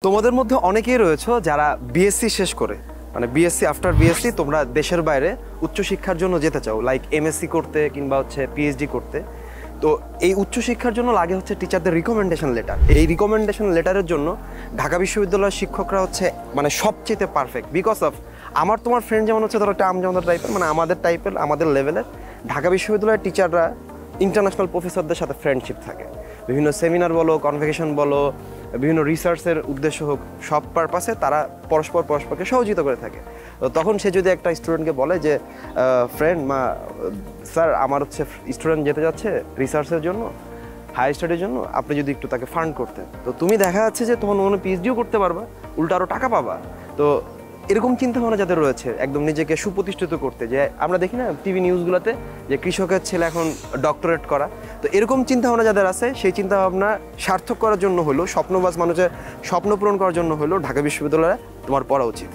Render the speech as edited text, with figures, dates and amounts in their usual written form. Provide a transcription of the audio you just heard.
তোমাদের মধ্যে অনেকেই রয়েছে যারা বিএসসি শেষ করে মানে বিএসসি আফটার বিএসসি তোমরা দেশের বাইরে উচ্চশিক্ষার জন্য যেতে চাও, লাইক এমএসসি করতে কিংবা হচ্ছে পিএইচডি করতে। তো এই উচ্চশিক্ষার জন্য লাগে হচ্ছে টিচারদের রিকমেন্ডেশন লেটার। এই রিকমেন্ডেশন লেটারের জন্য ঢাকা বিশ্ববিদ্যালয়ের শিক্ষকরা হচ্ছে মানে সবচেয়ে পারফেক্ট, বিকজ অফ আমার তোমার ফ্রেন্ড যেমন হচ্ছে ধরো একটা আমজামদার টাইপের, মানে আমাদের টাইপের আমাদের লেভেলের ঢাকা বিশ্ববিদ্যালয়ের টিচাররা ইন্টারন্যাশনাল প্রফেসরদের সাথে ফ্রেন্ডশিপ থাকে। বিভিন্ন সেমিনার বলো, কনভোকেশন বলো, বিভিন্ন রিসার্চের উদ্দেশ্য হোক, সব পারপাসে তারা পরস্পরকে সহযোগিতা করে থাকে। তো তখন সে যদি একটা স্টুডেন্টকে বলে যে ফ্রেন্ড স্যার আমার হচ্ছে স্টুডেন্ট যেতে যাচ্ছে রিসার্চের জন্য, হায়ার স্টাডির জন্য, আপনি যদি একটু তাকে ফান্ড করতেন, তো তুমি দেখা যাচ্ছে যে তোমার মনে পিএইচডিও করতে পারবা, উল্টা আরও টাকা পাবা। তো এরকম চিন্তাভাবনা যাদের রয়েছে একদম নিজেকে সুপ্রতিষ্ঠিত করতে, যে আমরা দেখি না টিভি নিউজগুলোতে যে কৃষকের ছেলে এখন ডক্টরেট করা, তো এরকম চিন্তাভাবনা যাদের আছে সেই চিন্তাভাবনা সার্থক করার জন্য হলো, স্বপ্নবাজ মানুষের স্বপ্ন পূরণ করার জন্য হলো ঢাকা বিশ্ববিদ্যালয়ে তোমার পড়া উচিত।